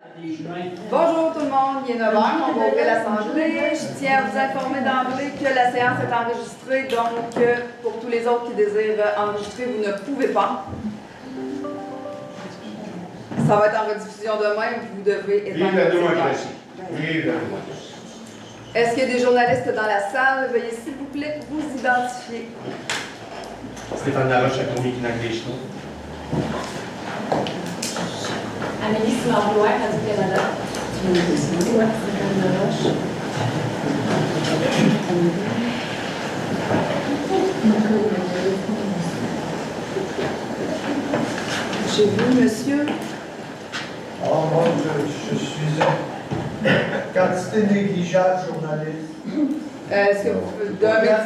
Bonjour tout le monde, il est 9h, on va ouvrir l'Assemblée. Je tiens à vous informer d'emblée que la séance est enregistrée, donc pour tous les autres qui désirent enregistrer, vous ne pouvez pas. Ça va être en rediffusion demain, vous devez être Vive la démocratie. Vive la démocratie. Est-ce qu'il y a des journalistes dans la salle? Veuillez s'il vous plaît vous identifier. Stéphane Laroche avec Monique Deschenaux. Amélie Simard-Blois, Radio-Canada. Stéphane Laroche. J'ai vu, monsieur. Oh, moi, je suis quantité négligeable journaliste. Est-ce que vous, d'un média?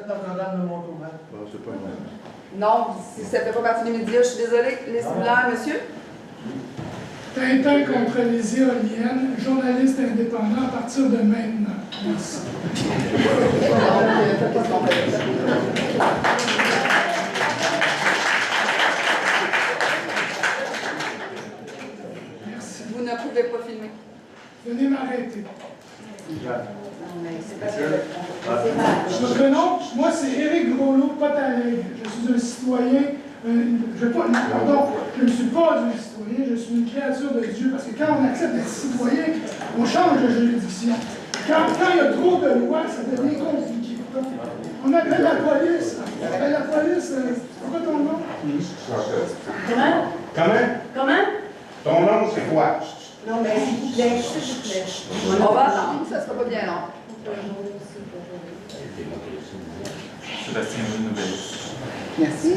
Notre-Dame de Montauban. Non, c'est pas moi. Non, si ça ne fait pas partie des médias, je suis désolée. Les similaires, monsieur? Tintin contre les éoliennes, journaliste indépendant à partir de maintenant. Merci. Merci. Vous ne pouvez pas filmer. Venez m'arrêter. Votre nom, moi c'est Éric Groslot, Potalegre. Je suis un citoyen, je ne suis pas un citoyen, je suis une créature de Dieu, parce que quand on accepte d'être citoyen, on change de juridiction. Quand il y a trop de lois, ça devient compliqué. Donc, on appelle la police. La police, c'est quoi ton nom? Comment? Comment? Ton nom, c'est quoi? Non, mais s'il vous plaît. On va attendre, ça ne sera pas bien long. Sébastien Nouvelle. Merci.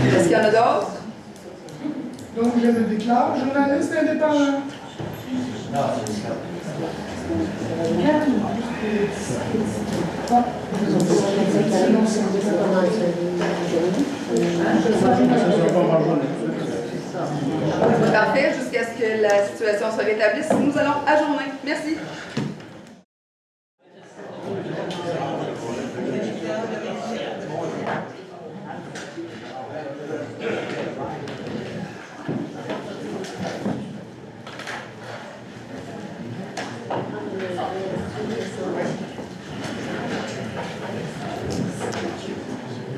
Est-ce qu'il y en a d'autres? Donc, je me déclare journaliste indépendant. Parfait, jusqu'à ce que la situation se rétablisse. Nous allons ajourner. Merci.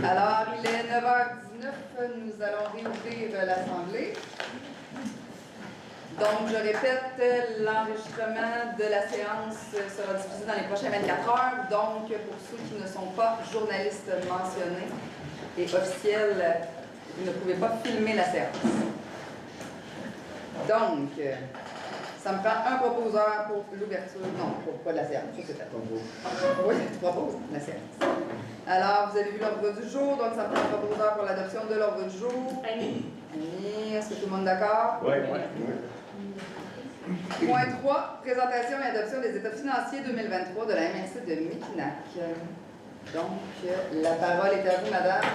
Alors, il est 9h19, nous allons réouvrir l'Assemblée. Donc, je répète, l'enregistrement de la séance sera diffusé dans les prochaines 24 heures. Donc, pour ceux qui ne sont pas journalistes mentionnés et officiels, vous ne pouvez pas filmer la séance. Donc, ça me prend un proposeur pour l'ouverture. Non, pas de la séance, ça c'est fait. Oui, tu proposes la séance. Alors, vous avez vu l'ordre du jour, donc ça me prend un proposeur pour l'adoption de l'ordre du jour. Annie. Annie, est-ce que tout le monde est d'accord? Oui. Point 3, présentation et adoption des états financiers 2023 de la MRC de Mekinac. Donc, la parole est à vous, madame.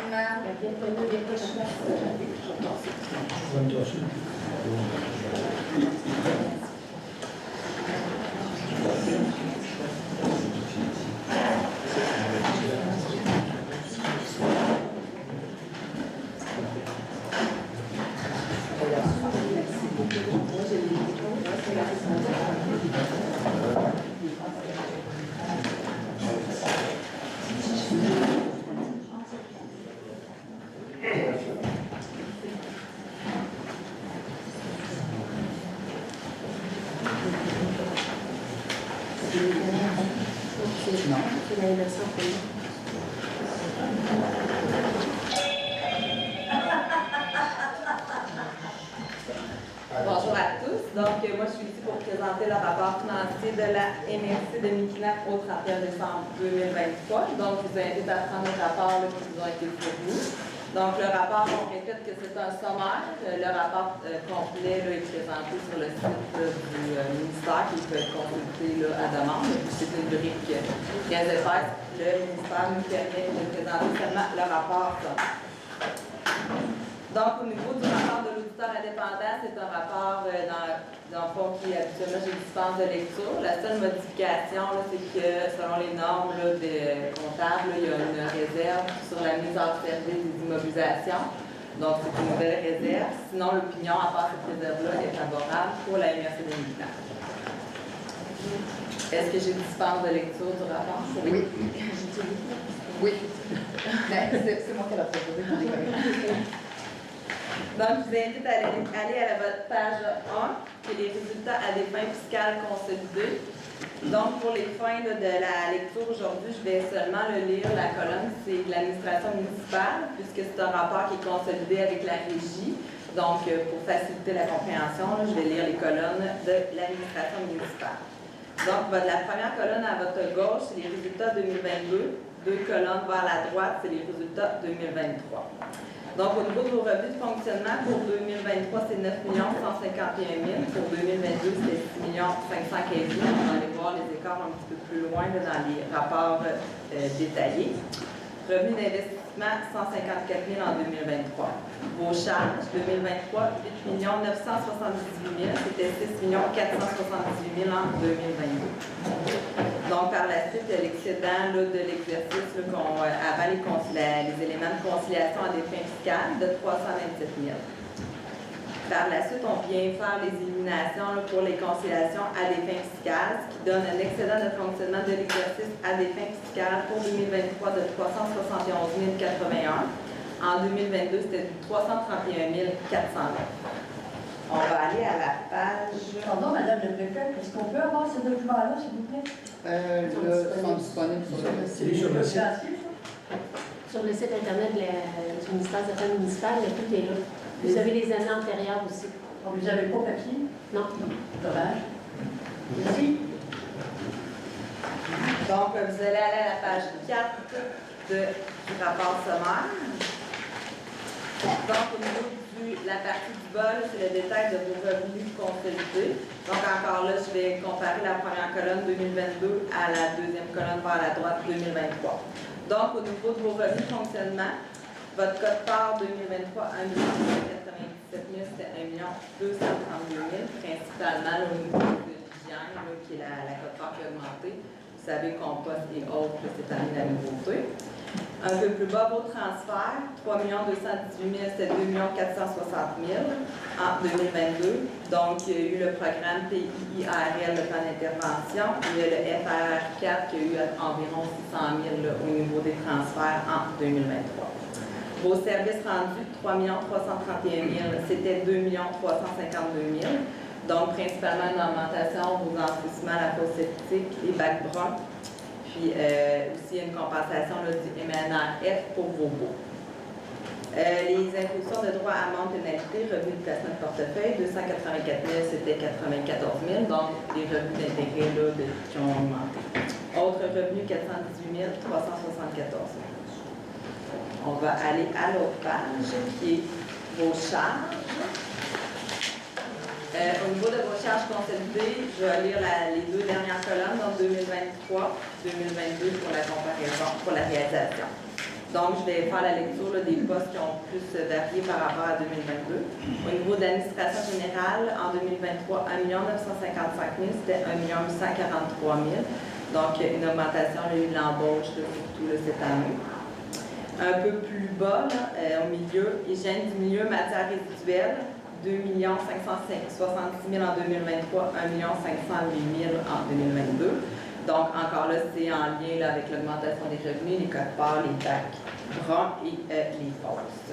Bonjour à tous. Donc, moi, je suis ici pour présenter le rapport financier de la MRC de Mekinac au 31 décembre 2023. Donc, je vous invite à prendre le rapport qui vous ont été fournis. Donc, le rapport, on répète que c'est un sommaire. Le rapport complet est présenté sur le site du ministère qui peut être consulté à demande. C'est une brique très épaisse. Le ministère nous permet de présenter seulement le rapport sommaire. Donc, au niveau du rapport de l'auditeur indépendant, c'est un rapport dans le fond qui habituellement j'ai une dispense de lecture. La seule modification, c'est que selon les normes des comptables, il y a une réserve sur la mise en service des immobilisations. Donc, c'est une nouvelle réserve. Sinon, l'opinion, à part cette réserve-là, est favorable pour la MRC de Mille-Plaques. Est-ce que j'ai dispense de lecture du rapport? Oui. Oui. Ben, c'est moi qui l'ai proposé. Donc, je vous invite à aller à votre page 1, qui est les résultats à des fins fiscales consolidées. Donc, pour les fins de la lecture aujourd'hui, je vais seulement le lire. La colonne, c'est de l'administration municipale, puisque c'est un rapport qui est consolidé avec la régie. Donc, pour faciliter la compréhension, je vais lire les colonnes de l'administration municipale. Donc, la première colonne à votre gauche, c'est les résultats 2022. 2 colonnes vers la droite, c'est les résultats 2023. Donc, au niveau de vos revenus de fonctionnement, pour 2023, c'est 9 151 000. Pour 2022, c'était 6 515 000. On va aller voir les écarts un petit peu plus loin là, dans les rapports détaillés. Revenus d'investissement, 154 000 en 2023. Vos charges, 2023, 8 978 000. C'était 6 478 000 en 2022. Donc, par la suite, l'excédent de l'exercice avant les éléments de conciliation à des fins fiscales de 327 000. Par la suite, on vient faire les éliminations pour les conciliations à des fins fiscales, ce qui donne un excédent de fonctionnement de l'exercice à des fins fiscales pour 2023 de 371 081. En 2022, c'était 331 409. On va aller à la page... Pardon, Madame le Préfet, est-ce qu'on peut avoir ce document-là, s'il vous plaît? Ils sont disponibles sur le site. Sur le site. Sur le site Internet du ministère des Affaires municipales, tout est là. Vous avez les années antérieures aussi. Vous n'avez pas papier? Non. Dommage. Merci. Donc, vous allez aller à la page 4 du rapport sommaire. Donc, au niveau de la partie du bas, c'est le détail de vos revenus consolidés. Donc, encore là, je vais comparer la première colonne 2022 à la deuxième colonne vers la droite 2023. Donc, au niveau de vos revenus de fonctionnement, votre code-part 2023, 1 997 000, c'était 1 232 000, principalement au niveau de l'hygiène, qui est la code-part qui a augmenté. Vous savez, compost et autres, c'est année la nouveauté. Un peu plus bas, vos transferts, 3 218 000, c'était 2 460 000 en 2022. Donc, il y a eu le programme PIIRL, le plan d'intervention. Il y a le FR4 qui a eu environ 600 000 au niveau des transferts en 2023. Vos services rendus, 3 331 000, c'était 2 352 000. Donc, principalement une augmentation, vos enfouissements, la fosse septique, les bacs bruns. Puis aussi une compensation là, du MNRF pour vos baux. Les impositions de droit à amende pénalité, revenus de placement de portefeuille, 284 000, c'était 94 000, donc les revenus d'intérêt qui ont augmenté. Autres revenus, 418 374 000. On va aller à l'autre page, qui est vos charges. Au niveau de vos charges consolidées, je vais lire les 2 dernières colonnes, donc 2023, 2022 pour la comparaison, pour la réalisation. Donc, je vais faire la lecture des postes qui ont plus varié par rapport à 2022. Au niveau de l'administration générale, en 2023, 1 955 000, c'était 1 843 000. Donc, une augmentation, il y a eu de l'embauche, surtout cette année. Un peu plus bas, au milieu, hygiène du milieu, matières résiduelles, 2 566 000 en 2023, 1 508 000 en 2022. Donc, encore là, c'est en lien avec l'augmentation des revenus, les codes-parts, les bacs bruns et les fosses.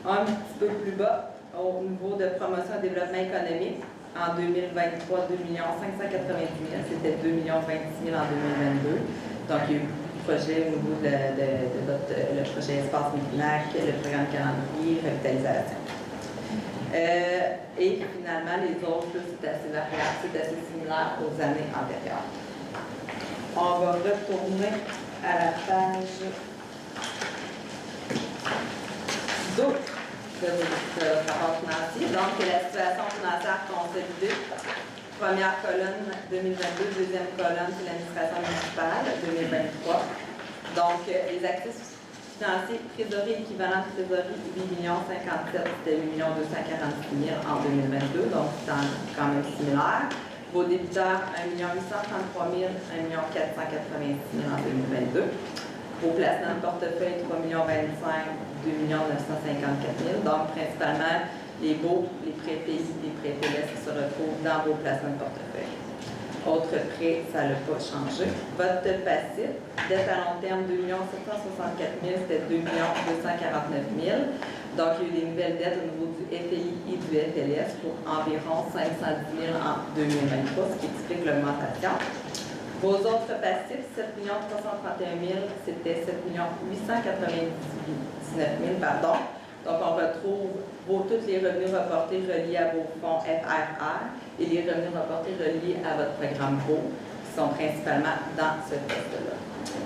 Un petit peu plus bas, au niveau de promotion et développement économique, en 2023, 2 590 000, c'était 2 026 000 en 2022. Donc, il y a eu beaucoup de projets au niveau de le projet Espace Mille-Plaques, le programme calendrier, revitalisation. Et finalement, les autres, c'est assez variable, c'est assez similaire aux années antérieures. On va retourner à la page 2 de votre rapport financier. Donc, la situation financière consolidée. Première colonne 2022, deuxième colonne, c'est l'administration municipale 2023. Donc, les actifs financiers, trésorerie équivalent de trésorerie, 8 057 000, c'était 8 246 000 en 2022, donc c'est quand même similaire. Vos débiteurs, 1 833 000, 1 486 000 en 2022. Vos placements de portefeuille, 3 25 000, 2 954 000. Donc, principalement, les baux, les prêts pays, les prêts TLS qui se retrouvent dans vos placements de portefeuille. Autre prêt, ça n'a pas changé. Votre passif, dette à long terme, 2 764 000, c'était 2 249 000. Donc, il y a eu des nouvelles dettes au niveau du FLI et du FLS pour environ 510 000 en 2023, ce qui explique l'augmentation. Vos autres passifs, 7 331 000, c'était 7 899 000, pardon. Donc, on retrouve tous les revenus reportés reliés à vos fonds FRR et les revenus reportés reliés à votre programme BO, qui sont principalement dans ce poste-là.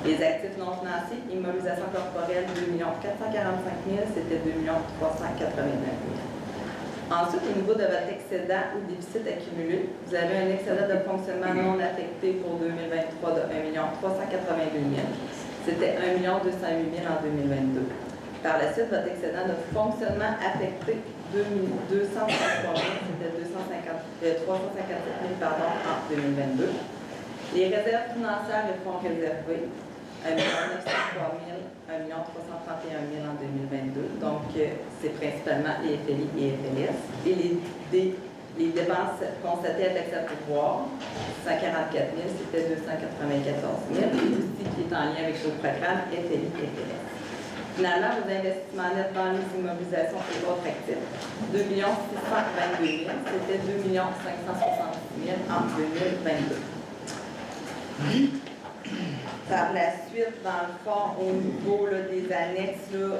Les actifs non financiers, immobilisation corporelle, 2 445 000, c'était 2 389 000. Ensuite, au niveau de votre excédent ou déficit accumulé, vous avez un excédent de fonctionnement non affecté pour 2023 de 1 382 000. C'était 1 208 000 en 2022. Par la suite, votre excédent de fonctionnement affecté 233 000, c'était 357 000 en 2022. Les réserves financières et fonds réservés, 1 903 000, 1 331 000 en 2022. Donc, c'est principalement les FLI et FLS. Et les dépenses constatées à taxe à pourvoir, 144 000, c'était 294 000. Et aussi qui est en lien avec le programme FLI et FLS. Finalement, vos investissements nets dans les immobilisations et autres actifs, 2 622 000, c'était 2 566 000 en 2022. Par la suite, dans le fond, au niveau là, des annexes, là,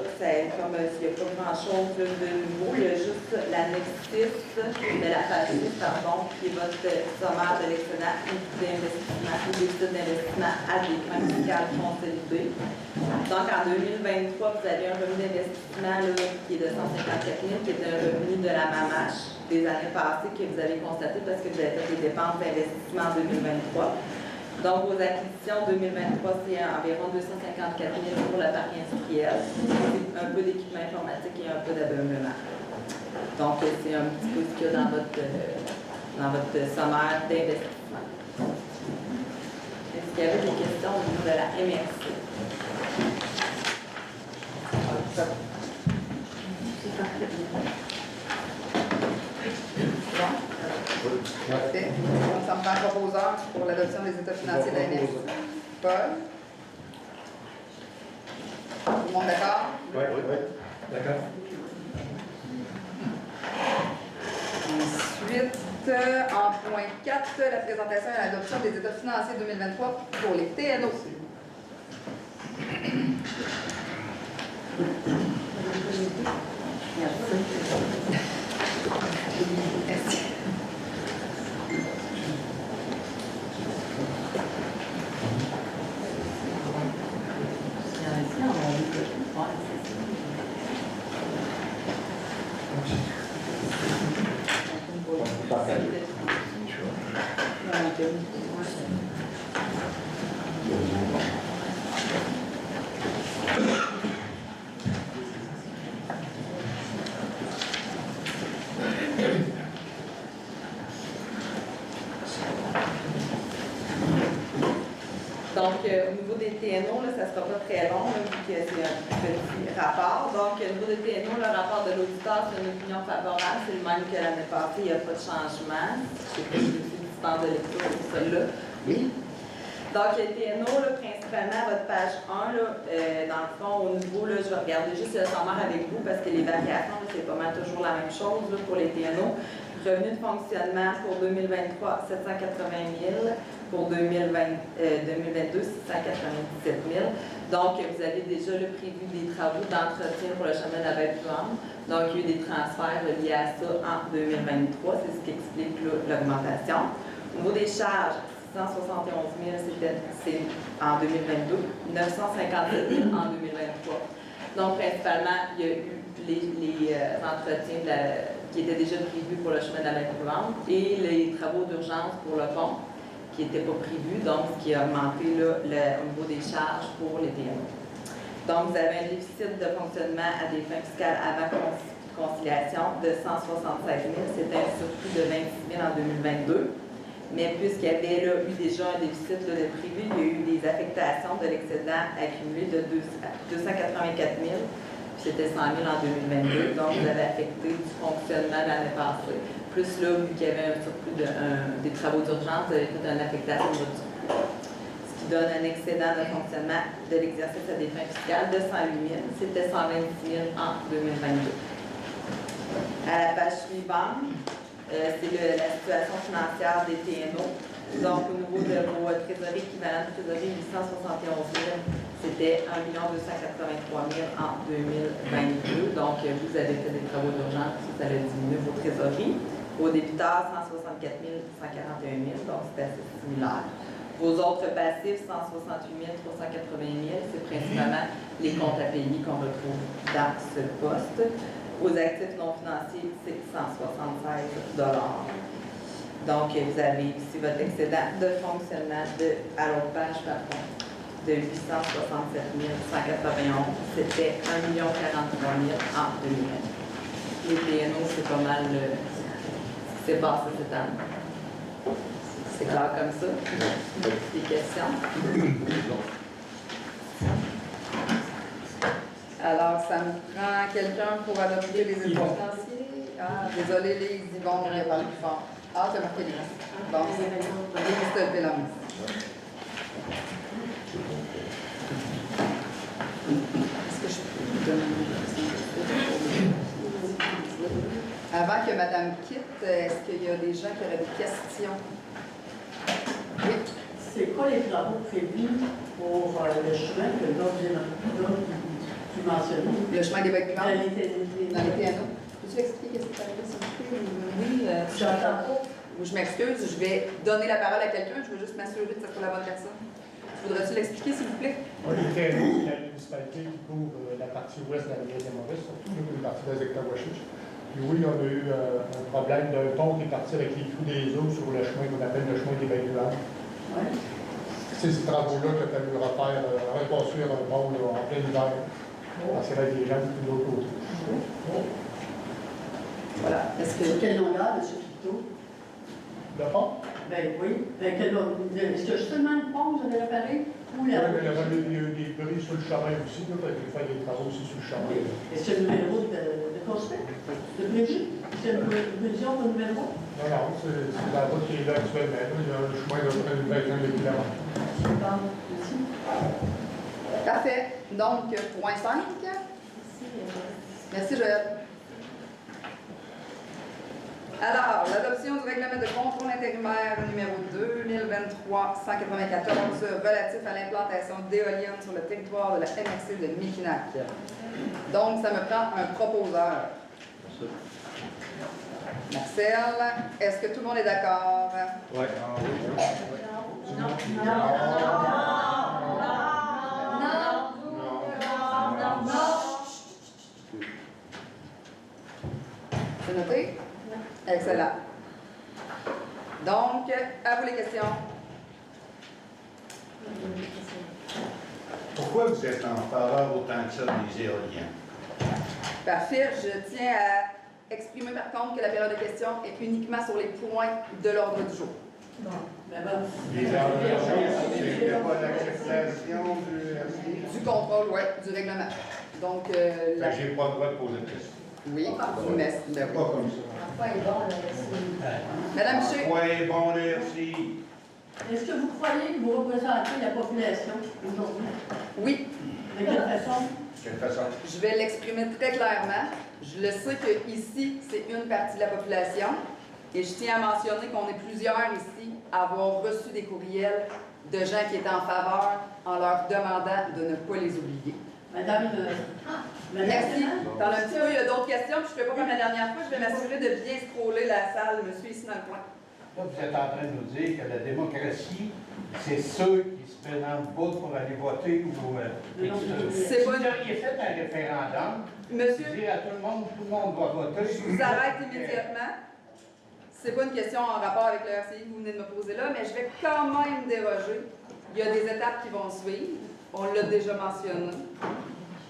comme il n'y a pas grand-chose de nouveau, il y a juste l'annexe 6 de la page 6, pardon, qui est votre sommaire de l'excédent d'investissement ou d'études d'investissement à des fins fiscales consolidées. Donc, en 2023, vous avez un revenu d'investissement qui est de 154 000, qui est un revenu de la MAMACH des années passées que vous avez constaté parce que vous avez fait des dépenses d'investissement en 2023. Donc, vos acquisitions 2023, c'est environ 254 000 pour la partie industrielle, un peu d'équipement informatique et un peu d'ameublement. Donc, c'est un petit peu ce qu'il y a dans votre sommaire d'investissement. Est-ce qu'il y avait des questions au niveau de la MRC? Parfait. Donc, ça me prend un proposeur pour l'adoption des états financiers de la MRC. Paul? Tout le monde d'accord? Oui. D'accord. Ensuite, en point 4, la présentation et l'adoption des états financiers 2023 pour les TNO. Merci. Donc, au niveau des TNO, là, ça ne sera pas très long, là, vu que c'est un petit rapport. Donc, au niveau des TNO, le rapport de l'auditeur, c'est une opinion favorable. C'est le même que l'année passée, il n'y a pas de changement. Je sais pas si c'est une dispense de lecture pour celle-là. Oui. Donc, les TNO, là, principalement, votre page 1, là, dans le fond, au niveau, là, je vais regarder juste le sommaire avec vous parce que les variations, c'est pas mal toujours la même chose là, pour les TNO. Revenu de fonctionnement pour 2023, 780 000. Pour 2022, 697 000. Donc, vous avez déjà le prévu des travaux d'entretien pour le chemin de la Baie-Fluande. Donc, il y a eu des transferts liés à ça en 2023. C'est ce qui explique l'augmentation. Au niveau des charges, 671 000, c'est en 2022, 957 000 en 2023. Donc, principalement, il y a eu les entretiens qui étaient déjà prévus pour le chemin de la Baie-Fluande et les travaux d'urgence pour le pont qui n'était pas prévu, donc ce qui a augmenté là, au niveau des charges pour les TNO. Donc, vous avez un déficit de fonctionnement à des fins fiscales avant conciliation de 176 000. C'était un surplus de 26 000 en 2022. Mais puisqu'il y avait là, eu déjà un déficit là, de prévu, il y a eu des affectations de l'excédent accumulé de 284 000, puis c'était 100 000 en 2022. Donc, vous avez affecté du fonctionnement l'année passée. Plus là, vu qu'il y avait un surplus des travaux d'urgence, vous avez fait une affectation de ce qui donne un excédent de fonctionnement de l'exercice à des fins fiscales de 108 000. C'était 126 000 en 2022. À la page suivante, c'est la situation financière des TNO. Donc, au niveau de vos trésoreries équivalentes de trésorerie, 871 000, c'était 1 283 000 en 2022. Donc, vous avez fait des travaux d'urgence, ça a diminué vos trésoreries. Vos débiteurs, 164 141 000, donc c'est assez similaire. Vos autres passifs, 168 380 000, c'est principalement les comptes à payer qu'on retrouve dans ce poste. Vos actifs non financiers, c'est 176 $. Donc, vous avez ici votre excédent de fonctionnement à l'autre page, par contre, de 867 191. C'était 1 43 000 en 2020. Les PNO, c'est pas mal ce qui s'est passé cette année. C'est clair comme ça? Des questions? Alors, ça me prend quelqu'un pour adopter les états financiers. Ah, désolé, Lise, Yvonne, on parle plus fort. Ah, tu as marqué Lise. Bon, Lise, te lever la main. Est-ce que je peux vous donner une question? Avant que Madame quitte, est-ce qu'il y a des gens qui auraient des questions? Oui. C'est quoi les travaux prévus pour le chemin que tu mentionnais? Le chemin des bâtiments Dans dans les TNO. Peux-tu expliquer ce qui est arrivé, s'il vous plaît? Oui, J'entends pas. je m'excuse, je vais donner la parole à quelqu'un, je veux juste m'assurer que ce soit la bonne personne. Voudrais-tu l'expliquer, s'il vous plaît? Les TNO, c'est la municipalité qui couvre la partie ouest de la rivière des Maurice, surtout la partie de Zectawashich. Puis oui, on a eu un problème d'un pont qui est parti avec les trous des eaux sur le chemin qu'on appelle le chemin des Bains-du-Lac. Oui. C'est ces travaux-là qu'il a fallu refaire, reconstruire un pont là, en plein hiver. Parce qu'il y avait des gens de l'autre côté. Voilà. Est-ce que... Sur quelle longueur de ce picto? Le pont? Ben oui. Ben, est-ce que seulement le pont, vous avez réparé? Ou Oui, la mais il y avait des bris sur le chemin aussi, là, il a fait des travaux aussi sur le chemin. Est-ce qu'il y a une nouvelle route de construire? De prévu? Est-ce qu'il y a une prévision pour une nouvelle route? Non, non, c'est la route qui est là actuellement. Là. Il y a un chemin de près d'une vingtaine de kilomètres. Merci. Parfait. Donc, point 5. Merci, Joël. Alors, l'adoption du règlement de contrôle intérimaire numéro 2023-194 relatif à l'implantation d'éoliennes sur le territoire de la MRC de Mekinac. Donc, ça me prend un proposeur. Marcel, est-ce que tout le monde est d'accord? Oui. C'est noté? Excellent. Donc, à vous les questions. Pourquoi vous êtes en faveur autant que ça des éoliennes? Parfait. Je tiens à exprimer par contre que la période de questions est uniquement sur les points de l'ordre du jour. Bon, ben bon. Les éoliennes, c'est pas l'acceptation du RCI? Du contrôle, oui, du règlement. Donc, J'ai pas le droit de poser de questions. oui, mais C'est pas comme ça. Enfin, bon, là, Madame Miché, Quoi est bon le RCI? est-ce que vous croyez que vous représentez la population aujourd'hui? oui, De quelle façon? De quelle façon? je vais l'exprimer très clairement. Je le sais que ici, c'est une partie de la population. Et je tiens à mentionner qu'on est plusieurs ici à avoir reçu des courriels de gens qui étaient en faveur en leur demandant de ne pas les oublier. Madame, Merci. T'en as un petit peu, il y a d'autres questions, puis je ne fais pas comme la dernière fois, je vais m'assurer de bien scroller la salle. Je suis ici dans le coin. Là, vous êtes en train de nous dire que la démocratie, c'est ceux qui se présentent pas pour aller voter ou... C'est si pas... vous auriez fait un référendum, Monsieur, dire à tout le monde doit voter... je vous arrête immédiatement. C'est pas une question en rapport avec le RCI que vous venez de me poser là, mais je vais quand même déroger. Il y a des étapes qui vont suivre. On l'a déjà mentionné.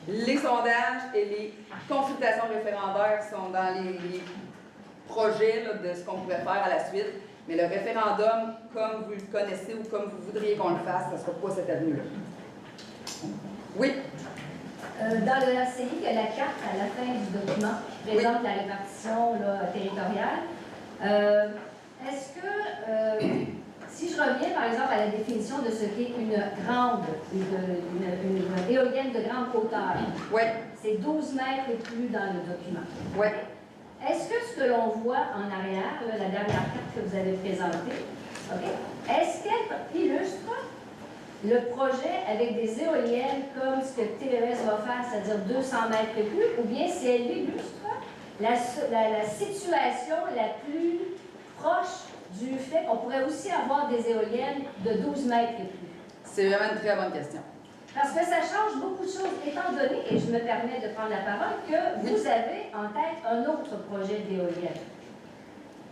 Les sondages et les consultations référendaires sont dans les projets là, de ce qu'on pourrait faire à la suite. Mais le référendum, comme vous le connaissez ou comme vous voudriez qu'on le fasse, ça ne sera pas cette avenue-là. Oui? Dans le RCI, il y a la carte à la fin du document qui présente la répartition là, territoriale. Est-ce que, si je reviens par exemple à la définition de ce qu'est une grande, une éolienne de grande hauteur, c'est 12 mètres et plus dans le document. Est-ce que ce que l'on voit en arrière, là, la dernière carte que vous avez présentée, est-ce qu'elle illustre le projet avec des éoliennes comme ce que TVS va faire, c'est-à-dire 200 mètres et plus, ou bien si elle illustre la situation la plus proche du fait qu'on pourrait aussi avoir des éoliennes de 12 mètres et plus? C'est vraiment une très bonne question. Parce que ça change beaucoup de choses, étant donné, et je me permets de prendre la parole, que vous avez en tête un autre projet d'éolienne.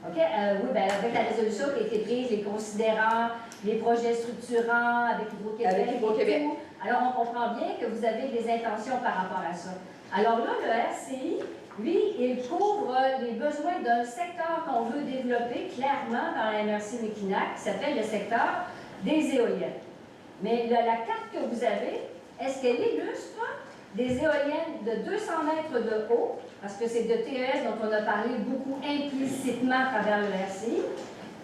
OK? Oui, bien, avec la résolution qui a été prise, les considérants, les projets structurants avec Hydro-Québec. Alors, on comprend bien que vous avez des intentions par rapport à ça. Alors là, le RCI, lui, il couvre les besoins d'un secteur qu'on veut développer clairement dans la MRC Mekinac, qui s'appelle le secteur des éoliennes. Mais la carte que vous avez, est-ce qu'elle illustre des éoliennes de 200 mètres de haut, parce que c'est de TES dont on a parlé beaucoup implicitement à travers le RCI,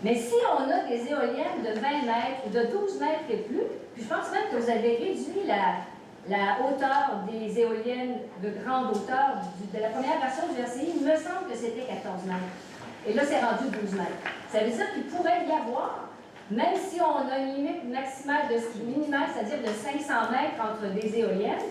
mais si on a des éoliennes de 20 mètres ou de 12 mètres et plus, puis je pense même que vous avez réduit la hauteur des éoliennes de grande hauteur de la première version du RCI, il me semble que c'était 14 mètres. Et là, c'est rendu 12 mètres. Ça veut dire qu'il pourrait y avoir, même si on a une limite maximale minimale, c'est-à-dire de 500 mètres entre des éoliennes,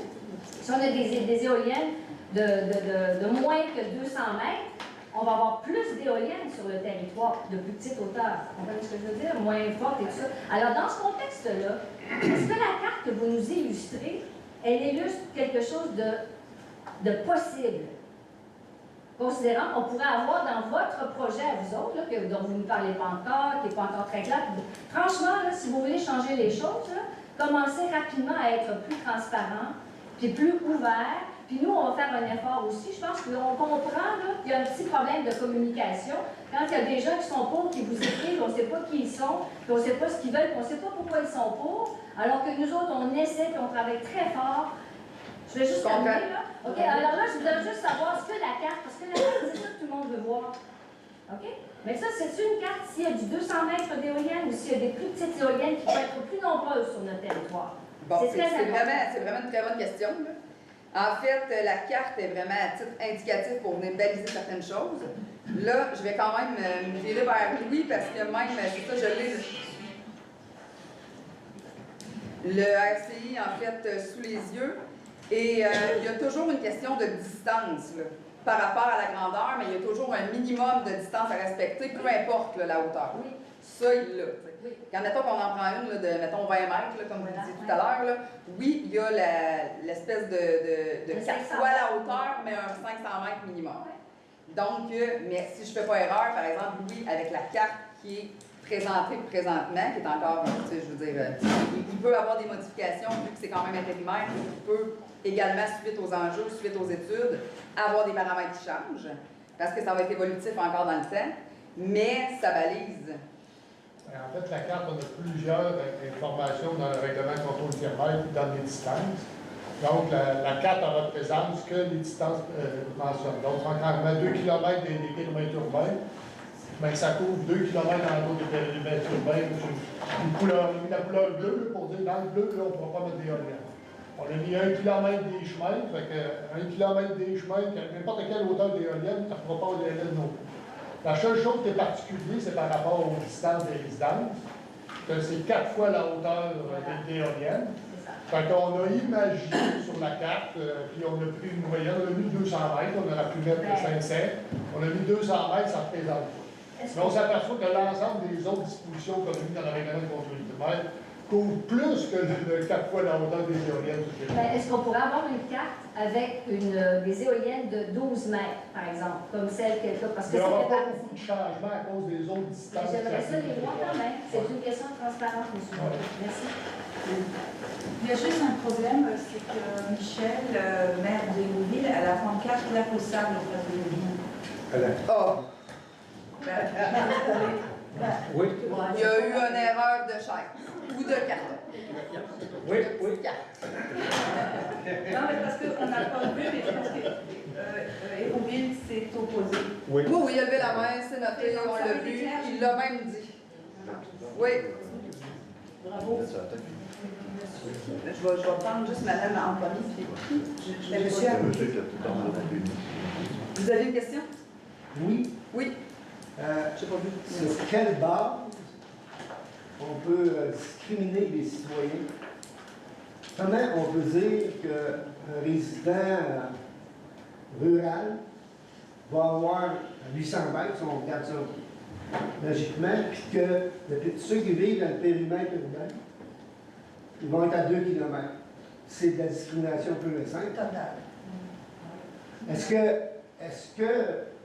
si on a des éoliennes de moins que 200 mètres, on va avoir plus d'éoliennes sur le territoire, de plus petite hauteur. Vous comprenez ce que je veux dire? Moins forte et tout ça. Alors, dans ce contexte-là, est-ce que la carte que vous nous illustrez, elle illustre quelque chose de possible? Considérant qu'on pourrait avoir dans votre projet à vous autres, là, dont vous ne parlez pas encore, qui n'est pas encore très clair. Franchement, là, si vous voulez changer les choses, là, commencez rapidement à être plus transparent, puis plus ouvert. Puis nous, on va faire un effort aussi. Je pense qu'on comprend qu'il y a un petit problème de communication. Quand il y a des gens qui sont pour, qui vous écrivent, on ne sait pas qui ils sont, puis on ne sait pas ce qu'ils veulent, puis on ne sait pas pourquoi ils sont pour, alors que nous autres, on essaie, puis on travaille très fort. Je vais juste terminer, là. OK, alors là, je voudrais juste savoir ce que la carte, parce que la carte, c'est ça que tout le monde veut voir. OK? Mais ça, c'est une carte s'il y a du 200 mètres d'éoliennes ou s'il y a des plus petites éoliennes qui peuvent être plus nombreuses sur notre territoire. Bon, c'est vraiment une très bonne question, là. En fait, la carte est vraiment à titre indicatif pour venir baliser certaines choses. Là, je vais quand même me virer vers Louis parce que même, c'est ça, je l'ai. Le RCI, en fait, sous les yeux. Et il y a toujours une question de distance là, par rapport à la grandeur, mais il y a toujours un minimum de distance à respecter, peu importe là, la hauteur. Oui. Ça, il l'a. Quand mettons qu'on en prend une là, de, mettons, 20 mètres, là, comme vous disiez tout à l'heure, oui, il y a l'espèce de 4 fois la hauteur, mais un 500 mètres minimum. Donc, mais si je ne fais pas erreur, par exemple, oui, avec la carte qui est présentée présentement, qui est encore, tu sais, je veux dire, il peut avoir des modifications, vu que c'est quand même intérimaire, il peut également, suite aux enjeux, suite aux études, avoir des paramètres qui changent, parce que ça va être évolutif encore dans le temps, mais ça balise. En fait, la carte, on a plusieurs informations dans le règlement de contrôle thermomètre et dans les distances. Donc, la carte en représente que les distances mentionnées. Donc, concrètement, 2 km des périmètres urbains, mais ça couvre 2 km dans l'eau des périmètres urbains. La couleur bleue, pour dire, dans le bleu, là, on ne pourra pas mettre d'éoliennes. On a mis 1 km des chemins, fait que 1 km des chemins, n'importe quelle hauteur d'éolienne, ça ne pourra pas avoir d'éoliennes non plus. La seule chose qui est particulière, c'est par rapport aux distances des résidences, que c'est 4 fois la hauteur des éoliennes. Fait qu'on a imaginé sur la carte, puis on a pris une moyenne, on a mis 200 mètres, on aurait pu mettre 500, on a mis 200 mètres, ça représente pas. Mais on s'aperçoit que l'ensemble des autres dispositions qu'on a mis dans le règlement de contrôle thermomètre couvre plus que 4 fois la hauteur des éoliennes. Est-ce qu'on pourrait avoir une carte avec des éoliennes de 12 mètres, par exemple, comme celle qu'elle a? Parce que il n'y aura pas beaucoup de changements à cause des autres distances. J'aimerais ça les voir quand même. C'est une question de transparence, monsieur. Merci. Il y a juste un problème, c'est que Michel, maire de Léoville, a la pancarte lac au sable auprès de Léoville. Oh! Oui. Il y a eu une erreur de chaise ou de carton. Oui, oui. Non, mais parce qu'on n'a pas vu, mais parce que Hérouville s'est opposé. Oui. Oui, oui, il a levé la main, c'est noté, on l'a vu, il l'a même dit. Oui. Bravo. Je vais prendre juste madame en premier. Monsieur, vous avez une question? Oui. Oui. Je sais pas vu. Sur quelle base on peut discriminer les citoyens? Comment on peut dire qu'un résident rural va avoir 800 mètres, si on regarde ça logiquement, puis que ceux qui vivent dans le périmètre urbain, ils vont être à 2 km. C'est de la discrimination pure et simple. Est-ce que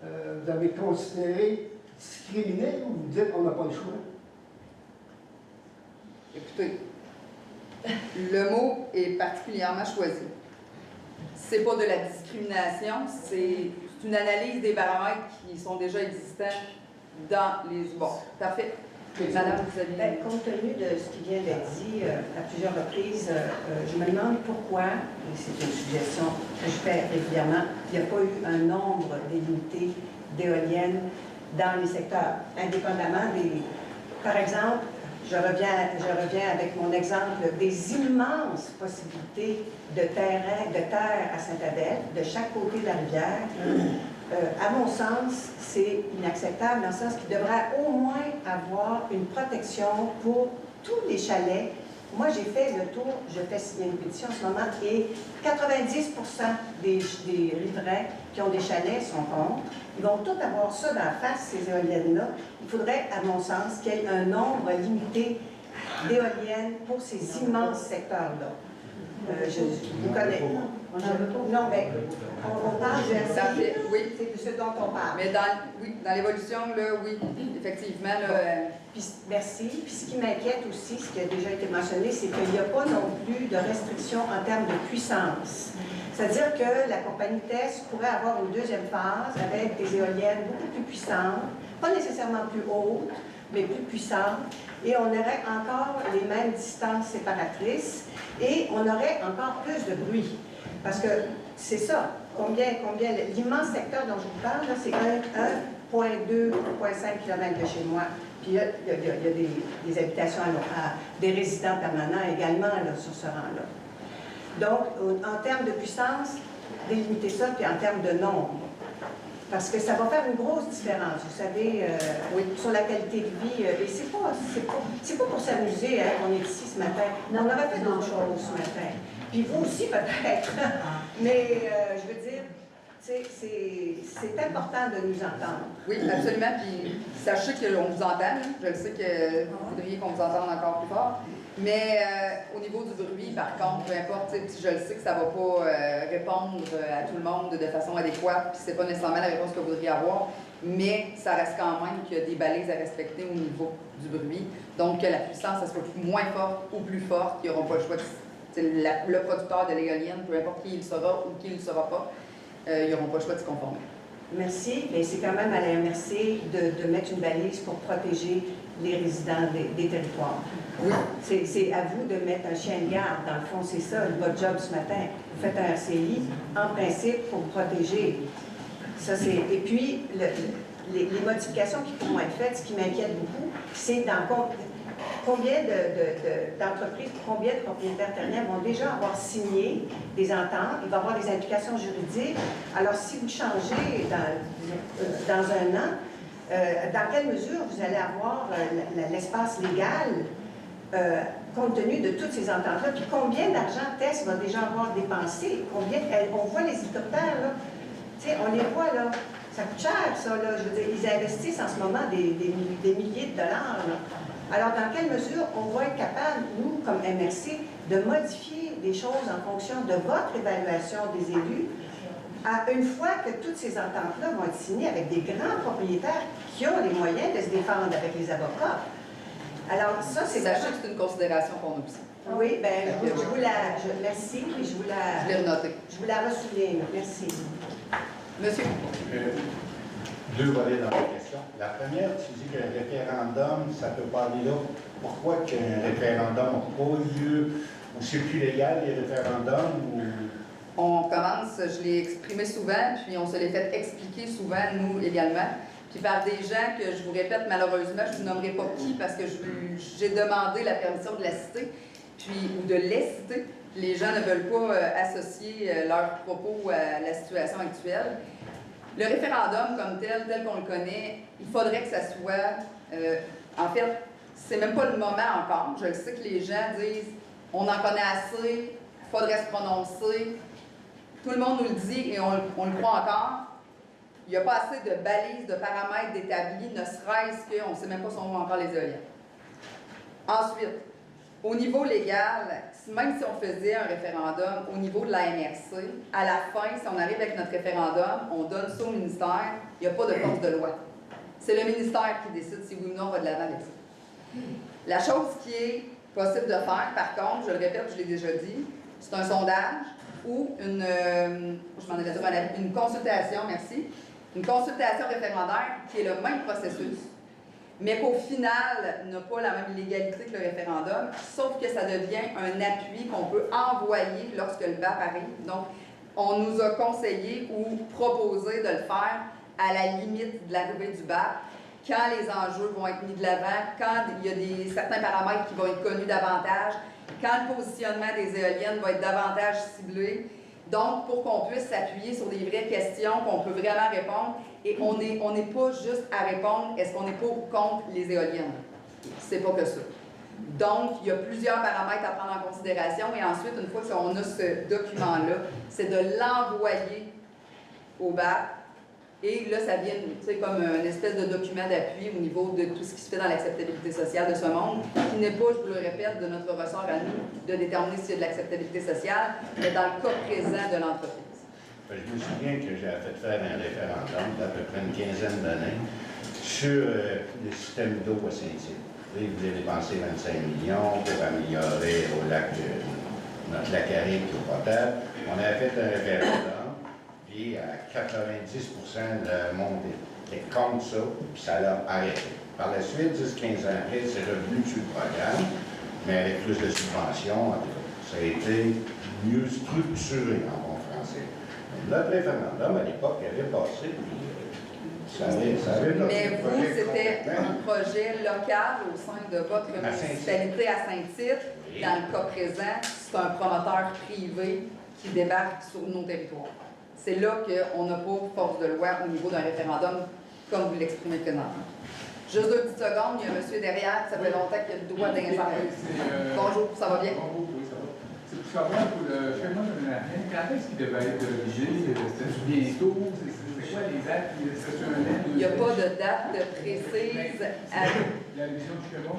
vous avez considéré discriminer ou vous dites qu'on n'a pas le choix? Écoutez, le mot est particulièrement choisi. C'est pas de la discrimination, c'est une analyse des paramètres qui sont déjà existants dans les... Bon, parfait. Madame, vous avez... Compte tenu de ce qui vient d'être dit à plusieurs reprises, je me demande pourquoi, et c'est une suggestion que je fais régulièrement, il n'y a pas eu un nombre délimité d'éoliennes dans les secteurs, indépendamment des... Par exemple, je reviens avec mon exemple des immenses possibilités de terre à Sainte-Adèle, de chaque côté de la rivière. À mon sens, c'est inacceptable dans le sens qu'il devrait au moins avoir une protection pour tous les chalets. Moi, j'ai fait le tour, je fais signer une pétition en ce moment, et 90% des riverains qui ont des chalets sont contre. Ils vont tous avoir ça dans la face, ces éoliennes-là. Il faudrait, à mon sens, qu'il y ait un nombre limité d'éoliennes pour ces immenses secteurs-là. Je vous connais. Non, mais on parle de RCI, oui. C'est de ce dont on parle. Mais dans l'évolution, là, oui, effectivement. Là, Puis, merci. Puis ce qui m'inquiète aussi, ce qui a déjà été mentionné, c'est qu'il n'y a pas non plus de restrictions en termes de puissance. C'est-à-dire que la compagnie TES pourrait avoir une deuxième phase avec des éoliennes beaucoup plus puissantes, pas nécessairement plus hautes, mais plus puissantes, et on aurait encore les mêmes distances séparatrices, et on aurait encore plus de bruit. Parce que c'est ça, l'immense secteur dont je vous parle, c'est 1,2, 1,5 km de chez moi. Puis il y a des habitations, des résidents permanents également là, sur ce rang-là. Donc, en termes de puissance, délimiter ça, puis en termes de nombre. Parce que ça va faire une grosse différence, vous savez, sur la qualité de vie. Et c'est pas pour s'amuser qu'on est ici ce matin. On aurait fait d'autres choses ce matin. Puis vous aussi, peut-être. Mais je veux dire, c'est important de nous entendre. Oui, absolument. Puis sachez qu'on vous entend. Je le sais que vous voudriez qu'on vous entende encore plus fort. Mais au niveau du bruit, par contre, peu importe, je le sais que ça ne va pas répondre à tout le monde de façon adéquate, puis c'est pas nécessairement la réponse que vous voudriez avoir, mais ça reste quand même qu'il y a des balises à respecter au niveau du bruit. Donc, que la puissance, elle soit moins forte ou plus forte, ils n'auront pas le choix. Le producteur de l'éolienne, peu importe qui il sera ou qui il ne sera pas, ils n'auront pas le choix de se conformer. Merci. Mais c'est quand même à la MRC de mettre une balise pour protéger les résidents des territoires. Oui. C'est à vous de mettre un chien de garde. Dans le fond, c'est ça, votre job ce matin. Vous faites un RCI, en principe, pour vous protéger. Ça, et puis, les modifications qui pourront être faites, ce qui m'inquiète beaucoup, c'est combien d'entreprises, combien de propriétaires terriens vont déjà avoir signé des ententes. Il va y avoir des implications juridiques. Alors, si vous changez dans un an, dans quelle mesure vous allez avoir l'espace légal compte tenu de toutes ces ententes-là, puis combien d'argent TES va déjà avoir dépensé, on voit les hélicoptères, là, tu sais, on les voit, là, ça coûte cher, ça, là, je veux dire, ils investissent en ce moment des milliers de dollars, là. Alors, dans quelle mesure on va être capable, nous, comme MRC, de modifier les choses en fonction de votre évaluation des élus, une fois que toutes ces ententes-là vont être signées avec des grands propriétaires qui ont les moyens de se défendre avec les avocats. Alors, ça, c'est... Sachez que c'est une considération pour nous aussi. Oui, bien, merci, et je vous la... Je l'ai noté. Je vous la ressouligne. Merci. Monsieur. Deux volets dans la question. La première, tu dis qu'un référendum, ça peut pas aller là. Pourquoi qu'un référendum n'a pas lieu, ou c'est plus légal, les référendums, ou... On commence, je l'ai exprimé souvent, puis on se l'est fait expliquer souvent, nous également, puis par des gens que je vous répète malheureusement, je ne vous nommerai pas qui, parce que j'ai demandé la permission de la citer, puis, ou de les citer. Les gens ne veulent pas associer leurs propos à la situation actuelle. Le référendum comme tel qu'on le connaît, il faudrait que ça soit... en fait, c'est même pas le moment encore. Je sais que les gens disent « on en connaît assez, il faudrait se prononcer ». Tout le monde nous le dit et on le croit encore. Il n'y a pas assez de balises, de paramètres d'établis, ne serait-ce qu'on ne sait même pas son nom encore les éoliennes. Ensuite, au niveau légal, même si on faisait un référendum au niveau de la MRC, à la fin, si on arrive avec notre référendum, on donne ça au ministère, il n'y a pas de force de loi. C'est le ministère qui décide si oui ou non on va de l'avant avec ça. La chose qui est possible de faire, par contre, je le répète, je l'ai déjà dit, c'est un sondage ou une consultation, merci, une consultation référendaire qui est le même processus, mais qu'au final n'a pas la même légalité que le référendum, sauf que ça devient un appui qu'on peut envoyer lorsque le BAP arrive. Donc, on nous a conseillé ou proposé de le faire à la limite de l'arrivée du BAP, quand les enjeux vont être mis de l'avant, quand il y a certains paramètres qui vont être connus davantage, quand le positionnement des éoliennes va être davantage ciblé. Donc, pour qu'on puisse s'appuyer sur des vraies questions, qu'on peut vraiment répondre, et on n'est pas juste à répondre, est-ce qu'on est pour ou contre les éoliennes? C'est pas que ça. Donc, il y a plusieurs paramètres à prendre en considération, et ensuite, une fois qu'on a ce document-là, c'est de l'envoyer au BAP. Et là, ça vient comme une espèce de document d'appui au niveau de tout ce qui se fait dans l'acceptabilité sociale de ce monde, qui n'est pas, je vous le répète, de notre ressort à nous de déterminer s'il y a de l'acceptabilité sociale, mais dans le cas présent de l'entreprise. Je me souviens que j'ai fait faire un référendum d'à peu près une quinzaine d'années sur le système d'eau à Saint-Tite. Ils voulaient dépenser 25 millions pour améliorer au lac, notre lac Arique au potable. On avait fait un référendum. Puis à 90 le monde était contre ça, puis ça l'a arrêté. Par la suite, 10-15 ans après, c'est revenu sur le programme, mais avec plus de subventions, ça a été mieux structuré en bon français. Notre référendum, à l'époque, avait passé, puis ça avait... Mais vous, c'était un projet local au sein de votre municipalité à Saint-Tite. Oui. Dans le cas présent, c'est un promoteur privé qui débarque sur nos territoires. C'est là qu'on n'a pas force de loi au niveau d'un référendum, comme vous l'exprimez présentement. Juste 2 petites secondes, il y a un monsieur derrière, ça fait longtemps qu'il a le droit d'intervenir. Bonjour, ça va bien? Bonjour, oui, ça va. C'est pour savoir pour le schéma de l'aménagement, quand est-ce qu'il devait être rédigé? C'était bientôt? C'est quoi les dates? Il n'y a pas de date précise. La révision du schéma?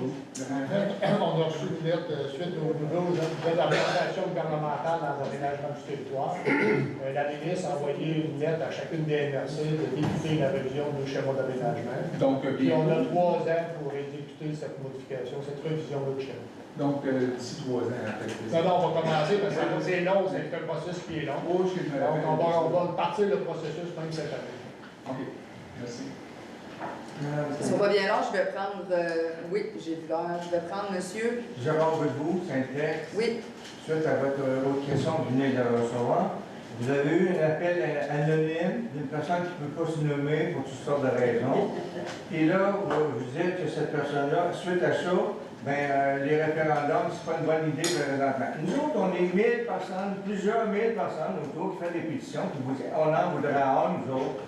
On a reçu une lettre suite aux de la recommandation gouvernementale dans l'aménagement du territoire. La ministre a envoyé une lettre à chacune des MRC de débuter la révision du schéma d'aménagement. Puis on a 3 ans pour exécuter cette modification, cette révision du schéma. Donc, d'ici 3 ans, en fait. Non, on va commencer parce que c'est long, c'est un processus qui est long. Oh, je suis Donc, on va partir le processus même cette année. OK. Merci. Si on va bien là, je vais prendre... oui, j'ai vu l'heure. Je vais prendre monsieur... Gérard Bedou, Saint-Plex. Oui. Suite à votre autre question que vous venez de recevoir, vous avez eu un appel anonyme d'une personne qui ne peut pas se nommer pour toutes sortes de raisons. Et là, vous dites que cette personne-là, suite à ça, les référendums, c'est pas une bonne idée présentement. Nous autres, on est 1000 personnes, plusieurs 1000 personnes autour qui font des pétitions, puis vous dites, on en voudrait un, nous autres.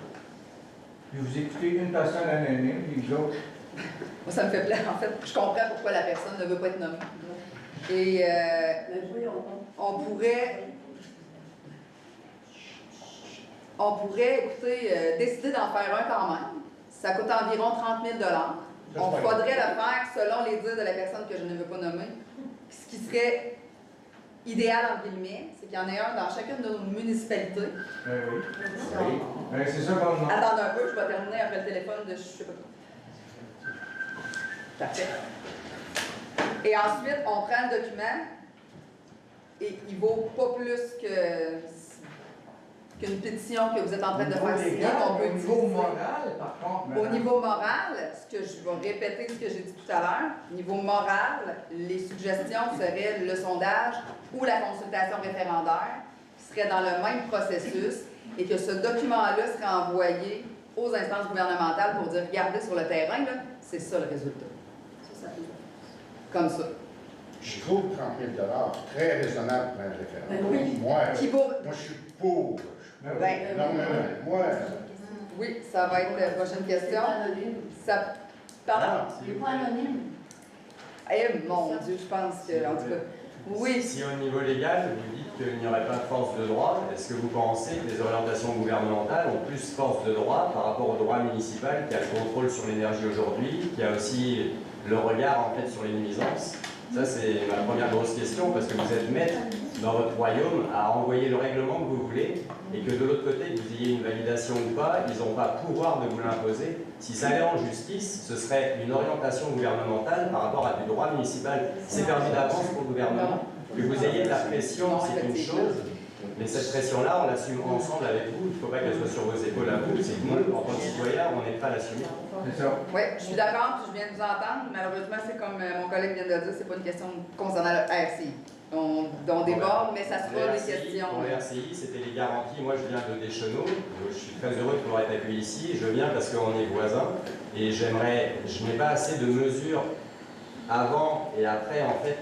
Puis vous écoutez une personne anonyme, puis vous autres. Moi, ça me fait plaisir. En fait, je comprends pourquoi la personne ne veut pas être nommée. Et on pourrait, écoutez, décider d'en faire un quand même. Ça coûte environ 30 000 $. On faudrait le faire selon les dires de la personne que je ne veux pas nommer. Ce qui serait idéal, entre guillemets, c'est qu'il y en ait un dans chacune de nos municipalités. Oui. C'est ça qu'on demande. Attendez un peu, je vais terminer après le téléphone de je ne sais pas qui. Parfait. Et ensuite, on prend le document et il vaut pas plus que qu'une pétition que vous êtes en train de Au niveau faire signer, légal, qu'on peut au niveau utiliser. moral, par contre, Au niveau moral, ce que je vais répéter ce que j'ai dit tout à l'heure, au niveau moral, les suggestions seraient le sondage ou la consultation référendaire, qui serait dans le même processus, et que ce document-là serait envoyé aux instances gouvernementales pour dire, regardez sur le terrain, là, c'est ça le résultat. Comme ça. Je trouve 30 000 très raisonnable pour un référendum. Oui. Moi, Qui vaut... moi, je suis pour. Moi, Oui, ça va être la prochaine question. Ça... Pardon? Il n'est pas anonyme. Eh mon Dieu, je pense que, en tout cas, oui. Si au niveau légal, vous dites qu'il n'y aurait pas de force de droit, est-ce que vous pensez que les orientations gouvernementales ont plus force de droit par rapport au droit municipal qui a le contrôle sur l'énergie aujourd'hui, qui a aussi le regard en fait sur les nuisances? Ça, c'est ma première grosse question, parce que vous êtes maître dans votre royaume à envoyer le règlement que vous voulez, et que de l'autre côté, que vous ayez une validation ou pas, ils n'ont pas pouvoir de vous l'imposer. Si ça allait en justice, ce serait une orientation gouvernementale par rapport à du droit municipal. C'est permis d'avance pour le gouvernement. Que vous ayez de la pression, c'est une chose, mais cette pression-là, on l'assume ensemble avec vous. Il ne faut pas qu'elle soit sur vos épaules à vous. C'est que nous, en tant que citoyens, on n'est pas à l'assumer. Oui, je suis d'accord, puis je viens de vous entendre. Malheureusement, c'est comme mon collègue vient de le dire, c'est pas une question concernant le RCI. On déborde, mais ça sera des questions. Pour le RCI, c'était les garanties. Moi, je viens de Deschenaux. Je suis très heureux de pouvoir être accueilli ici. Je viens parce qu'on est voisins. Et je n'ai pas assez de mesures avant et après, en fait,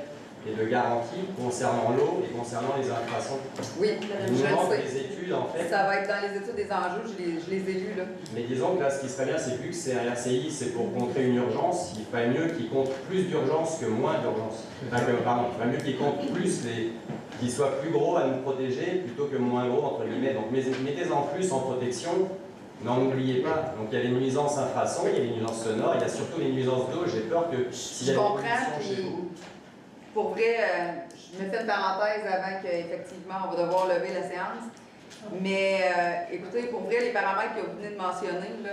et de garanties concernant l'eau et concernant les infrasons. Oui, il nous manque des études, en fait. Ça va être dans les études des enjeux, je les ai lus, là. Mais disons que là, ce qui serait bien, c'est vu que c'est un RCI, c'est pour contrer une urgence, il ferait mieux qu'il compte plus d'urgence que moins d'urgence. Pardon, il ferait mieux qu'il compte plus, qu'il soit plus gros à nous protéger plutôt que moins gros, entre guillemets. Donc mettez-en plus en protection, n'en oubliez pas. Donc il y a les nuisances infrasons, il y a les nuisances sonores, il y a surtout les nuisances d'eau. J'ai peur que s'il y a Je des comprends, pollutions chez puis vous. pour vrai, je me fais une parenthèse avant qu'effectivement on va devoir lever la séance. Mais écoutez, pour vrai, les paramètres que vous venez de mentionner, là,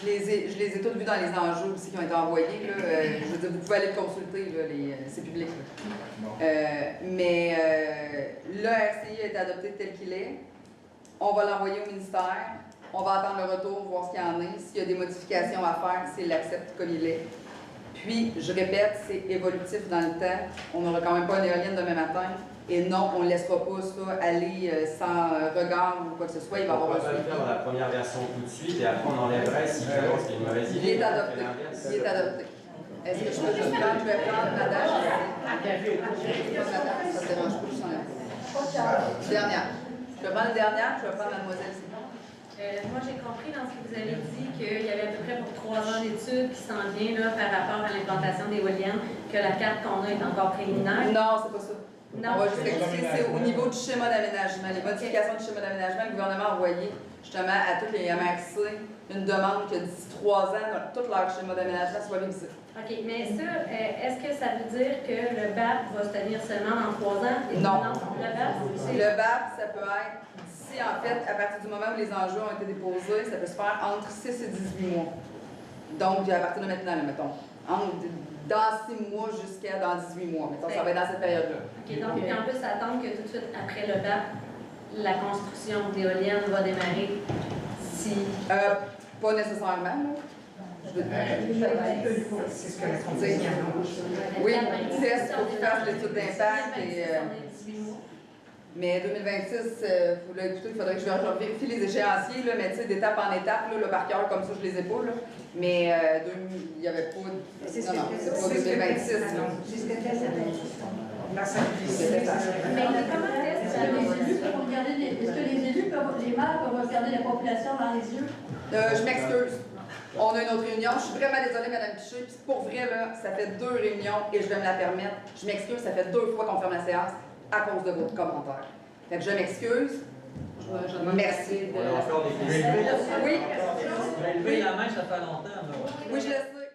je les ai tous vus dans les enjeux aussi qui ont été envoyés. Là. Je veux dire, vous pouvez aller le consulter, là, c'est public. Mais le RCI a été adopté tel qu'il est. On va l'envoyer au ministère. On va attendre le retour, voir ce qu'il y en est. S'il y a des modifications à faire, s'il l'accepte comme il est. Puis, je répète, c'est évolutif dans le temps. On n'aura quand même pas une éolienne demain matin. Et non, on ne laissera pas ça aller sans regard ou quoi que ce soit. Il va y avoir un On va le faire dans la première version tout de suite et après on enlèverait si vraiment c'est une mauvaise idée. Il est adopté. Il est adopté. Est-ce que je peux juste prendre, je vais prendre madame? Ça te dérange pas, je s'en ai. Dernière. Je vais prendre la dernière, je vais prendre mademoiselle. Moi, j'ai compris dans ce que vous avez dit qu'il y avait à peu près pour 3 ans d'études qui s'en vient là, par rapport à l'implantation d'éoliennes, que la carte qu'on a est encore préliminaire. Non, c'est pas ça. Non. On va juste expliquer, c'est au niveau du schéma d'aménagement. Les modifications du schéma d'aménagement, le gouvernement a envoyé justement à tous les MRC une demande que d'ici 3 ans, tout leur schéma d'aménagement soit révisé. OK, mais ça, est-ce que ça veut dire que le BAP va se tenir seulement dans 3 ans? Et Non. Le BAP, ça peut être d'ici, en fait, à partir du moment où les enjeux ont été déposés, ça peut se faire entre 6 et 18 mois. Donc, à partir de maintenant, là, mettons. Dans 6 mois jusqu'à dans 18 mois. Mettons, ça va être dans cette période-là. OK, donc puis on peut s'attendre que tout de suite après le BAP, la construction d'éoliennes va démarrer si... Pas nécessairement, là. C'est ce que la condition annonce. Oui, c'est pour qu'ils fassent l'étude d'impact. Mais 2026, vous l'avez écouté, il faudrait que je vérifie les échéanciers, là, mais tu sais, d'étape en étape, là, par cœur, comme ça, je les ai pas. Là. Mais il n'y avait pas. Non, non, c'est pas 2026. C'est ce que fait cette Mais comment est-ce que les élus peuvent, les maires peuvent regarder la population dans les yeux? Je m'excuse. On a une autre réunion. Je suis vraiment désolée, Mme Piché. Puis pour vrai, là, ça fait 2 réunions et je vais me la permettre. Je m'excuse, ça fait 2 fois qu'on ferme la séance à cause de votre commentaire. Fait que je m'excuse. Merci. On a encore des questions. Oui. Lever la main, ça fait longtemps. Oui, je le sais.